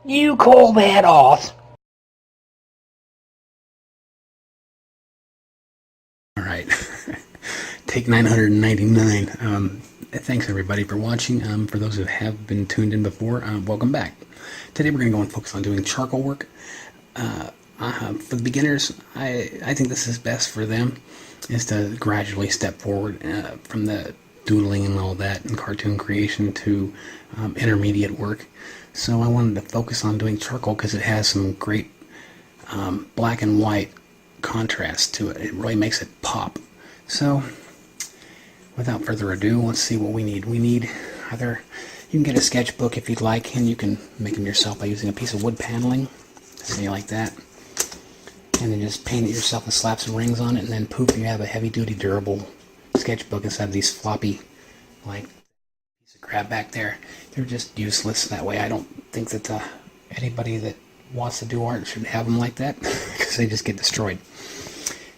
You call that off? Alright, take 999. Thanks everybody for watching. For those who have been tuned in before, welcome back. Today we're going to go and focus on doing charcoal work. For the beginners, I think this is best for them, is to gradually step forward from the doodling and all that and cartoon creation to intermediate work. So I wanted to focus on doing charcoal because it has some great black and white contrast to it. It really makes it pop. So without further ado, let's see what we need. We need either, you can get a sketchbook if you'd like, and you can make them yourself by using a piece of wood paneling, say like that, and then just paint it yourself and slap some rings on it, and then poof, you have a heavy-duty durable sketchbook instead of these floppy, like, piece of crap back there. They're just useless that way. I don't think that anybody that wants to do art should have them like that, because they just get destroyed.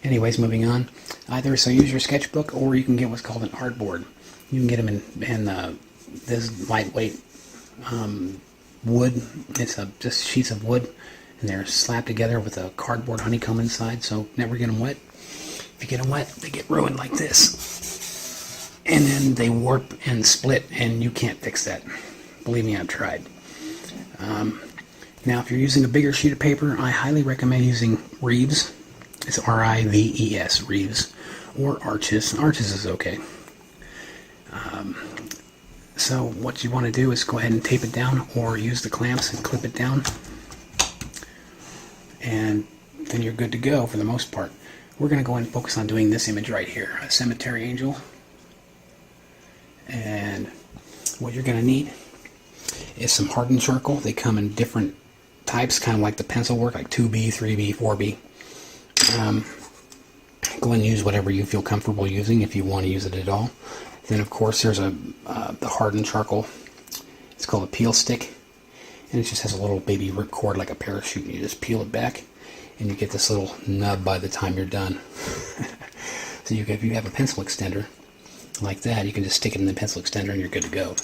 Anyways, moving on. Either so use your sketchbook, or you can get what's called an artboard. You can get them in this lightweight wood. It's just sheets of wood, and they're slapped together with a cardboard honeycomb inside, so never get them wet. If you get them wet, they get ruined like this, and then they warp and split, and you can't fix that. Believe me, I've tried. Now, if you're using a bigger sheet of paper, I highly recommend using Reeves. It's R-I-V-E-S, Reeves, or Arches. Arches is okay. So what you want to do is go ahead and tape it down, or use the clamps and clip it down, and then you're good to go for the most part. We're going to go ahead and focus on doing this image right here, a cemetery angel. And what you're going to need is some hardened charcoal. They come in different types, kind of like the pencil work, like 2B, 3B, 4B. Go and use whatever you feel comfortable using, if you want to use it at all. Then of course there's the hardened charcoal. It's called a peel stick, and it just has a little baby cord like a parachute, and you just peel it back, and you get this little nub by the time you're done. So if you have a pencil extender like that, you can just stick it in the pencil extender and you're good to go.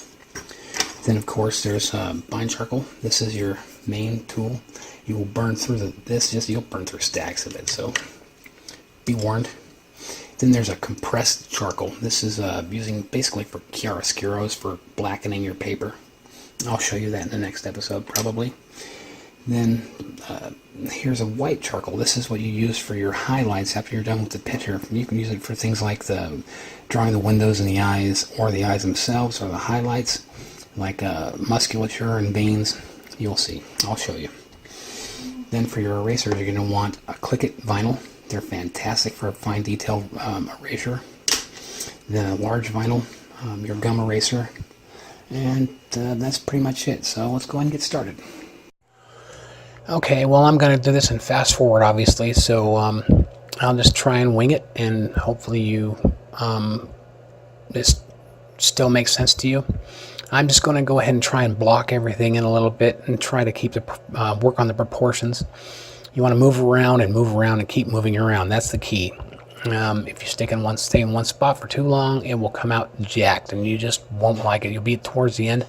Then of course there's bind charcoal. This is your main tool. You will burn through you'll burn through stacks of it, so be warned. Then there's a compressed charcoal. This is using basically for chiaroscuros, for blackening your paper. I'll show you that in the next episode probably. Then here's a white charcoal. This is what you use for your highlights after you're done with the picture. You can use it for things like drawing the windows and the eyes, or the eyes themselves, or the highlights, like musculature and veins. You'll see. I'll show you. Then for your erasers, you're going to want a Click-It vinyl. They're fantastic for fine detail erasure. Then a large vinyl, your gum eraser, and that's pretty much it. So let's go ahead and get started. Okay, well, I'm going to do this in fast forward, obviously, so I'll just try and wing it, and hopefully this still makes sense to you. I'm just going to go ahead and try and block everything in a little bit and try to keep the work on the proportions. You want to move around and keep moving around. That's the key. If you stay in one spot for too long, it will come out jacked, and you just won't like it. You'll be towards the end,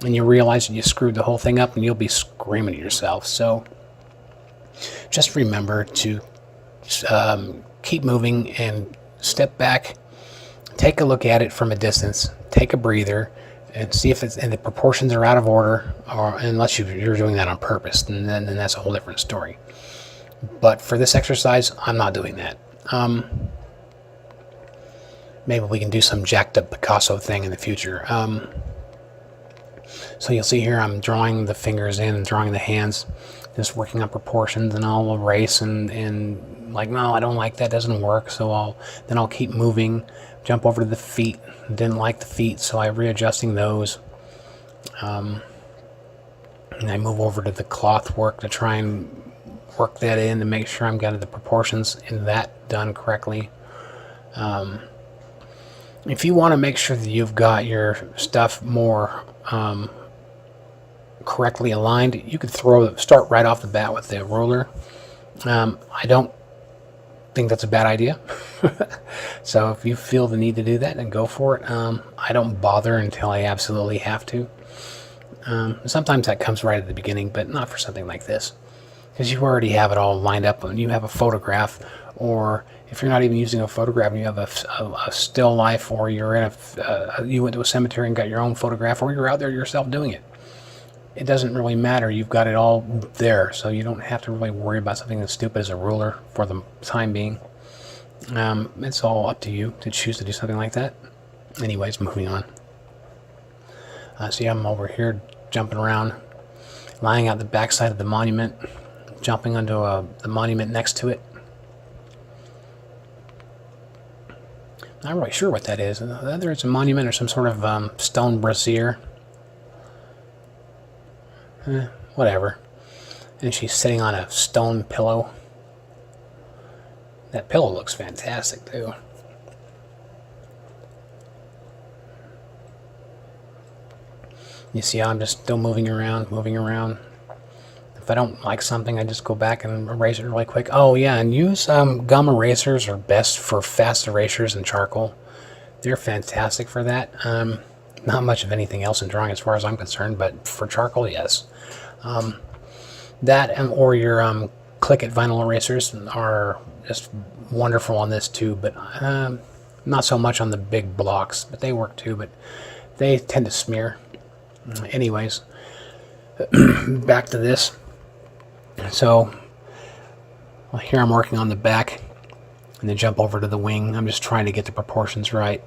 and you realize that you screwed the whole thing up, and you'll be screaming at yourself. So just remember to keep moving and step back. Take a look at it from a distance. Take a breather, and see if the proportions are out of order, or unless you're doing that on purpose, and then that's a whole different story. But for this exercise, I'm not doing that. Maybe we can do some jacked up Picasso thing in the future. So you'll see here I'm drawing the fingers in and drawing the hands, just working on proportions, and I'll erase and like, no, I don't like that, doesn't work. So I'll keep moving, jump over to the feet. Didn't like the feet, so I'm readjusting those. And I move over to the cloth work to try and work that in to make sure I'm getting the proportions in that done correctly. If you want to make sure that you've got your stuff more correctly aligned, you could start right off the bat with the ruler. I don't think that's a bad idea. So if you feel the need to do that, then go for it. I don't bother until I absolutely have to. Sometimes that comes right at the beginning, but not for something like this, because you already have it all lined up and you have a photograph, or if you're not even using a photograph and you have a still life, or you're in you went to a cemetery and got your own photograph, or you're out there yourself doing it. It doesn't really matter. You've got it all there, so you don't have to really worry about something as stupid as a ruler for the time being. It's all up to you to choose to do something like that. Anyways, moving on. See, I'm over here jumping around, lying out the backside of the monument, jumping onto the monument next to it. Not really sure what that is. Whether it's a monument or some sort of stone brazier. Whatever. And she's sitting on a stone pillow. That pillow looks fantastic, too. You see, I'm just still moving around. If I don't like something, I just go back and erase it really quick. Oh, yeah, and use gum erasers are best for fast erasures and charcoal. They're fantastic for that. Not much of anything else in drawing as far as I'm concerned, but for charcoal, yes. That or your click it vinyl erasers are just wonderful on this too, but not so much on the big blocks, but they work too, but they tend to smear. Anyways, back to this. So here I'm working on the back and then jump over to the wing. I'm just trying to get the proportions right.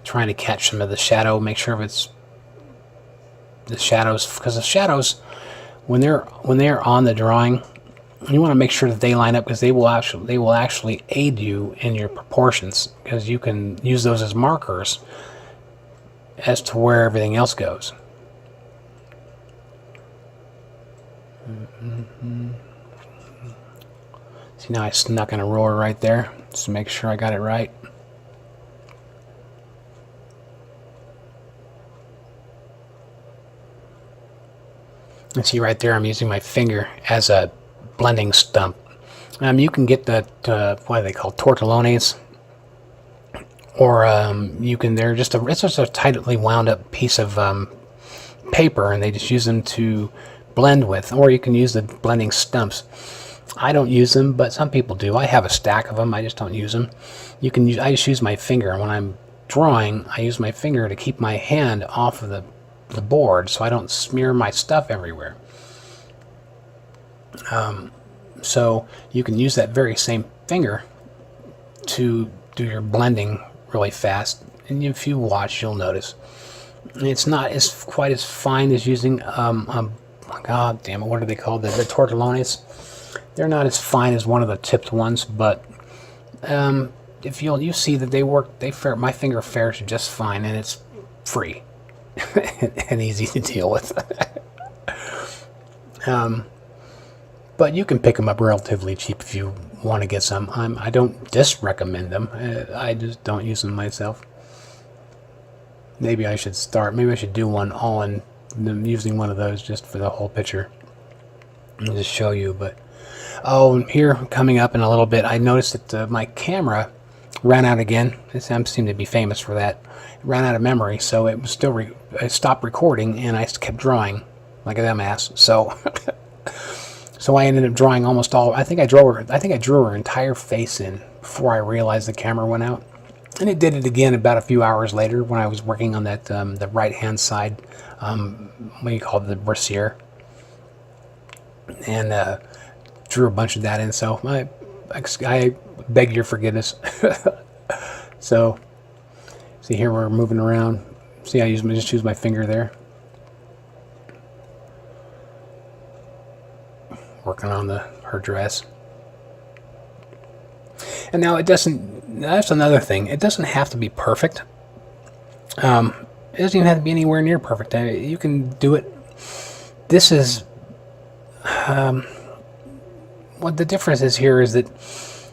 Trying to catch some of the shadow, make sure it's the shadows, because the shadows, when they're on the drawing, you want to make sure that they line up, because they will actually aid you in your proportions, because you can use those as markers as to where everything else goes. See, now I snuck in a ruler right there just to make sure I got it right. And see right there, I'm using my finger as a blending stump. You can get the what are they called, tortellones, or you can. It's just a tightly wound up piece of paper, and they just use them to blend with. Or you can use the blending stumps. I don't use them, but some people do. I have a stack of them. I just don't use them. I just use my finger when I'm drawing. I use my finger to keep my hand off of the board so I don't smear my stuff everywhere. So you can use that very same finger to do your blending really fast, and if you watch, you'll notice it's not quite as fine as using god damn it, what are they called, the tortellones. They're not as fine as one of the tipped ones, but if you see that they work, my finger fares just fine, and it's free and easy to deal with. But you can pick them up relatively cheap if you want to get some. I don't disrecommend them. I just don't use them myself. Maybe I should do one all in using one of those just for the whole picture and just show you. But here coming up in a little bit, I noticed that my camera ran out again. I seem to be famous for that. It ran out of memory, so it was still I stopped recording and I kept drawing like a dumbass. So I ended up drawing almost all. I think I drew her entire face in before I realized the camera went out, and it did it again about a few hours later when I was working on that the right hand side, what do you call it, the brassiere, and drew a bunch of that in. So I beg your forgiveness. So see here, we're moving around. See, I just use my finger there. Working on her dress. And now that's another thing. It doesn't have to be perfect. It doesn't even have to be anywhere near perfect. You can do it. This is what the difference is here is that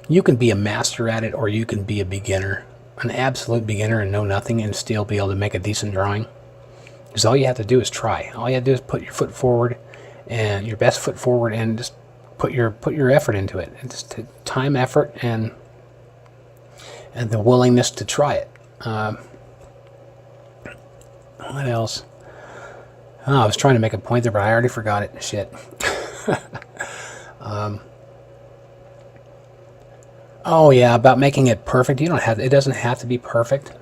you can be a master at it, or you can be a beginner, an absolute beginner and know nothing, and still be able to make a decent drawing. Because all you have to do is try. All you have to do is put your foot forward, and your best foot forward, and just put your effort into it. It's time, effort, and the willingness to try it. What else? Oh, I was trying to make a point there, but I already forgot it. Shit. Oh yeah, about making it perfect. You don't have. It doesn't have to be perfect.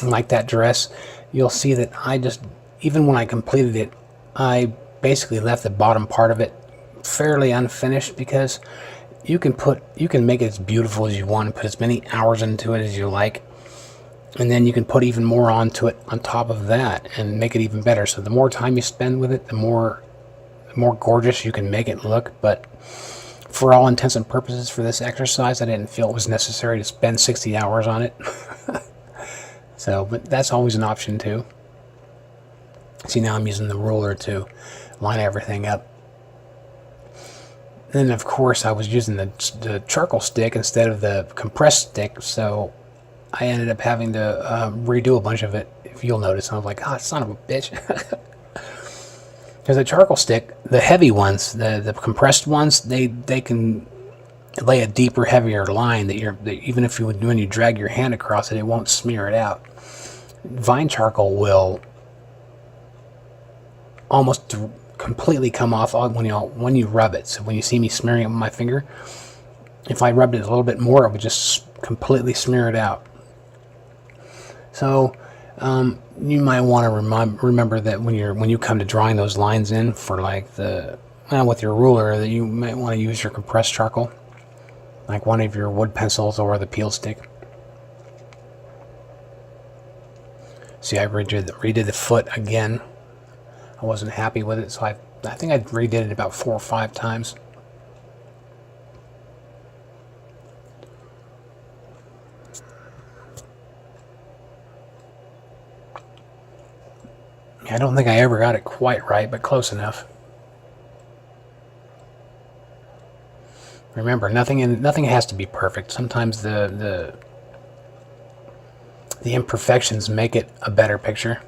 Like that dress, you'll see that I just, even when I completed it, I basically left the bottom part of it fairly unfinished, because you can make it as beautiful as you want and put as many hours into it as you like, and then you can put even more onto it on top of that and make it even better. So the more time you spend with it, the more gorgeous you can make it look. But for all intents and purposes for this exercise, I didn't feel it was necessary to spend 60 hours on it. So, but that's always an option too. See, now I'm using the ruler to line everything up. Then, of course, I was using the charcoal stick instead of the compressed stick, so I ended up having to redo a bunch of it, if you'll notice. I was like, oh, son of a bitch. Because the charcoal stick, the heavy ones, the compressed ones, they can lay a deeper, heavier line that even if when you drag your hand across it, it won't smear it out. Vine charcoal will almost completely come off when you rub it. So when you see me smearing it with my finger, if I rubbed it a little bit more, it would just completely smear it out. So you might want to remember that when you come to drawing those lines in for like with your ruler, that you might want to use your compressed charcoal, like one of your wood pencils or the peel stick. See, I redid the foot again. I wasn't happy with it, so I think I redid it about 4 or 5 times. I don't think I ever got it quite right, but close enough. Remember, nothing has to be perfect. Sometimes the imperfections make it a better picture.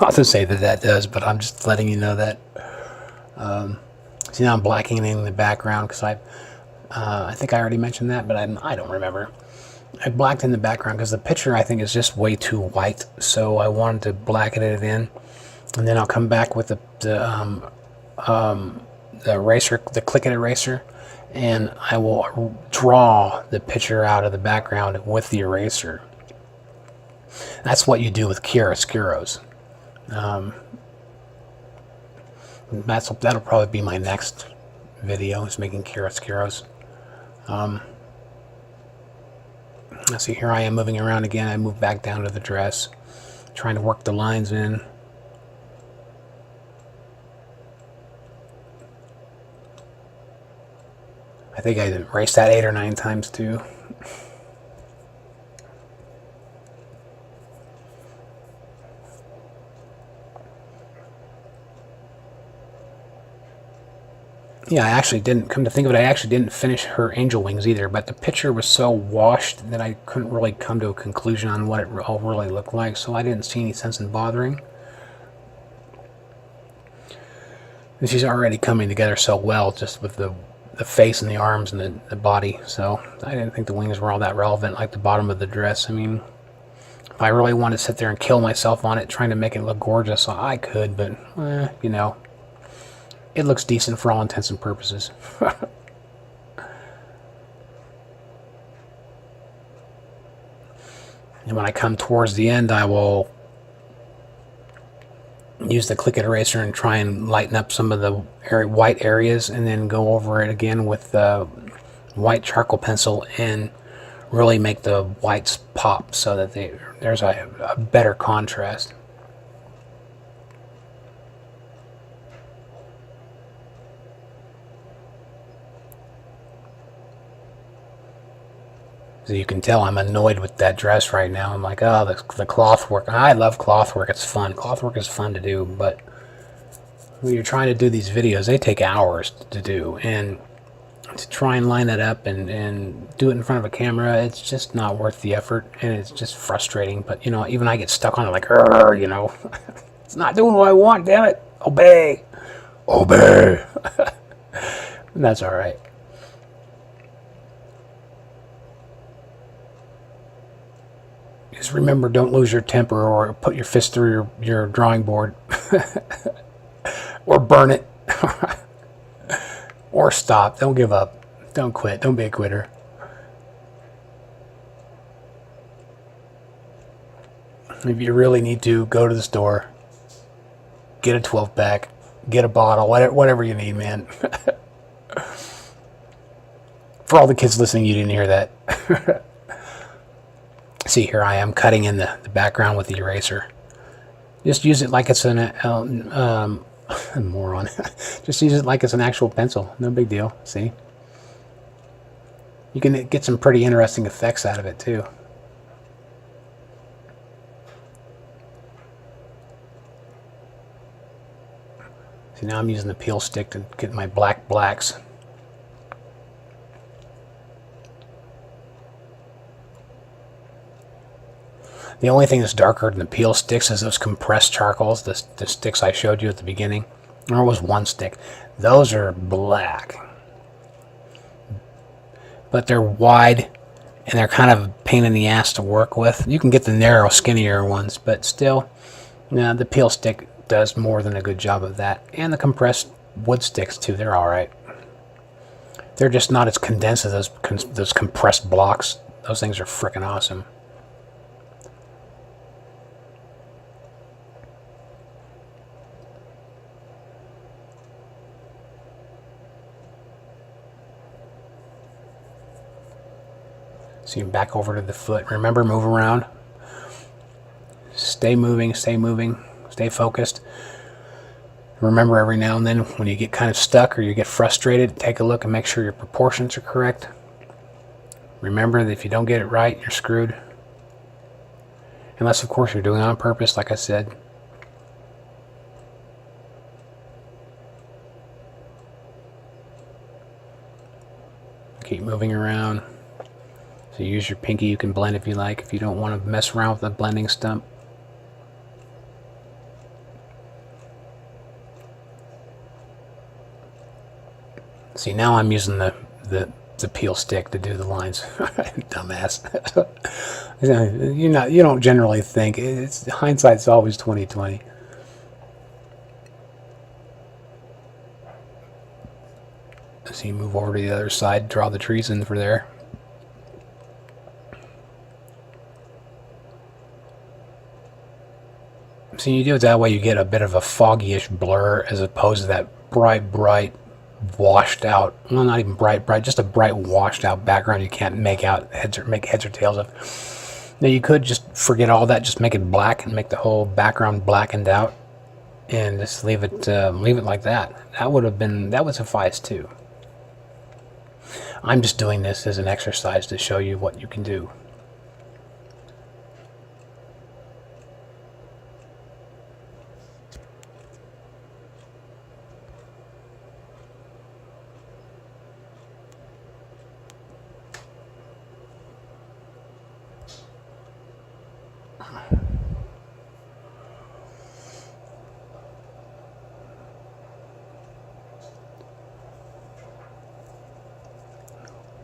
Not to say that does, but I'm just letting you know that. See, now I'm blackening the background because I think I already mentioned that, but I don't remember. I blacked in the background because the picture, I think, is just way too white, so I wanted to blacken it in, and then I'll come back with the eraser, the click and eraser, and I will draw the picture out of the background with the eraser. That's what you do with chiaroscuros. That'll probably be my next video, is making chiaroscuros. Let's see, here I am moving around again. I moved back down to the dress, trying to work the lines in. I think I erased that 8 or 9 times too. Yeah, I actually didn't, come to think of it, I actually didn't finish her angel wings either, but the picture was so washed that I couldn't really come to a conclusion on what it all really looked like, so I didn't see any sense in bothering. And she's already coming together so well, just with the face and the arms and the body, so I didn't think the wings were all that relevant, like the bottom of the dress. I mean, if I really wanted to sit there and kill myself on it, trying to make it look gorgeous, I could, but, you know, it looks decent for all intents and purposes. And when I come towards the end, I will use the click and eraser and try and lighten up some of the white areas, and then go over it again with the white charcoal pencil and really make the whites pop so that there's a better contrast. So you can tell I'm annoyed with that dress right now. I'm like, oh, the cloth work. I love cloth work. It's fun. Cloth work is fun to do, but when you're trying to do these videos, they take hours to do. And to try and line it up and do it in front of a camera, it's just not worth the effort, and it's just frustrating. But, you know, even I get stuck on it like, you know, it's not doing what I want, damn it. Obey. Obey. That's all right. Just remember, don't lose your temper or put your fist through your drawing board. Or burn it. Or stop. Don't give up. Don't quit. Don't be a quitter. If you really need to, go to the store. Get a 12-pack. Get a bottle. Whatever you need, man. For all the kids listening, you didn't hear that. See, here I am cutting in the background with the eraser. Just use it like it's an moron. Just use it like it's an actual pencil. No big deal. See? You can get some pretty interesting effects out of it, too. See, now I'm using the peel stick to get my blacks. The only thing that's darker than the peel sticks is those compressed charcoals, the sticks I showed you at the beginning. There was one stick. Those are black. But they're wide, and they're kind of a pain in the ass to work with. You can get the narrow, skinnier ones, but still, the peel stick does more than a good job of that. And the compressed wood sticks, too, they're alright. They're just not as condensed as those compressed blocks. Those things are frickin' awesome. So you back over to the foot. Remember, move around. Stay moving, stay focused. Remember, every now and then when you get kind of stuck or you get frustrated, take a look and make sure your proportions are correct. Remember that if you don't get it right, you're screwed. Unless, of course, you're doing it on purpose, like I said. Keep moving around. So use your pinky. You can blend if you like, if you don't want to mess around with the blending stump. See, now I'm using the peel stick to do the lines. Dumbass. You don't generally think. Hindsight's always 20/20. So you move over to the other side, draw the trees in for there. So you do it that way, you get a bit of a foggy-ish blur as opposed to that bright, washed out, well, not even bright, just a bright, washed out background you can't make out make heads or tails of. Now you could just forget all that, just make it black and make the whole background blackened out, and just leave it like that. That would suffice too. I'm just doing this as an exercise to show you what you can do.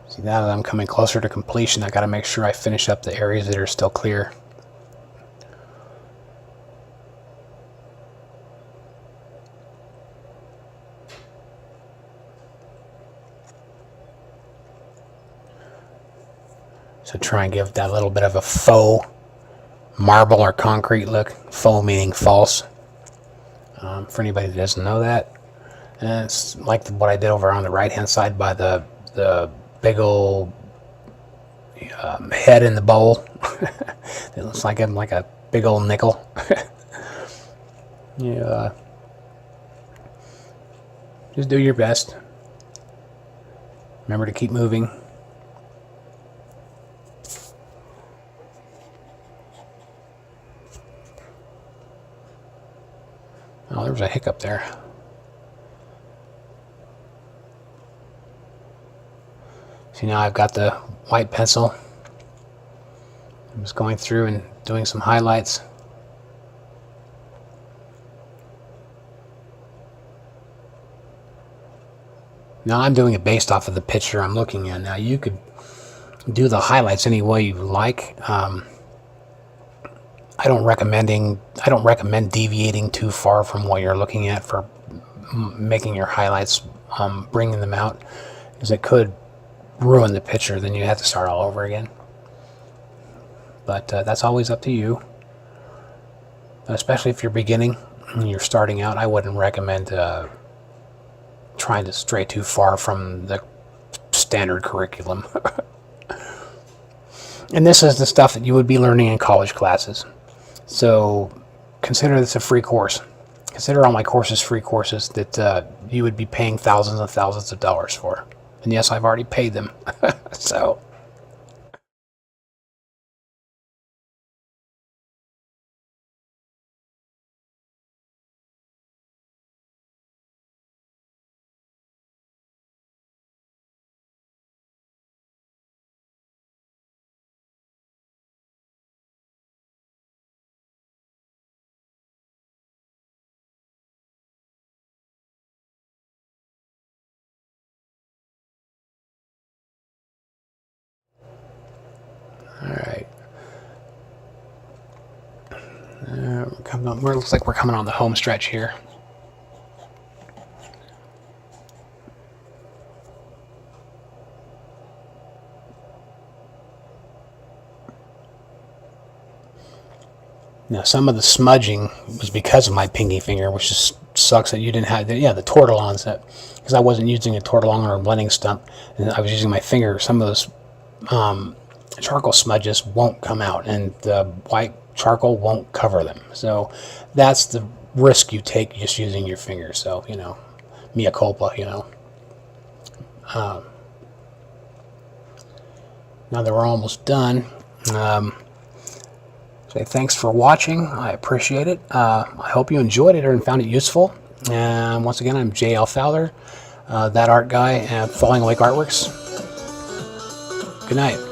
See, now that I'm coming closer to completion, I got to make sure I finish up the areas that are still clear. So try and give that little bit of a faux marble or concrete look. Faux meaning false. For anybody that doesn't know that. And it's like what I did over on the right hand side by the big old head in the bowl. It looks like a big old nickel. Yeah. Just do your best. Remember to keep moving. Oh, there was a hiccup there. See, now I've got the white pencil. I'm just going through and doing some highlights. Now I'm doing it based off of the picture I'm looking at. Now you could do the highlights any way you like. I don't recommend deviating too far from what you're looking at for making your highlights, bringing them out, because it could ruin the picture. Then you have to start all over again. But that's always up to you. Especially if you're beginning and you're starting out, I wouldn't recommend trying to stray too far from the standard curriculum. And this is the stuff that you would be learning in college classes. So consider this a free course. Consider all my courses free courses that you would be paying thousands and thousands of dollars for. And yes, I've already paid them. So. Alright. Looks like we're coming on the home stretch here. Now, some of the smudging was because of my pinky finger, which just sucks that you didn't have the tortillons, because I wasn't using a tortillon or a blending stump, and I was using my finger. Some of those charcoal smudges won't come out, and the white charcoal won't cover them. So that's the risk you take just using your finger. So, mea culpa, now that we're almost done, say thanks for watching. I appreciate it. I hope you enjoyed it and found it useful. And once again, I'm J.L. Fowler, that art guy at Falling Awake Artworks. Good night.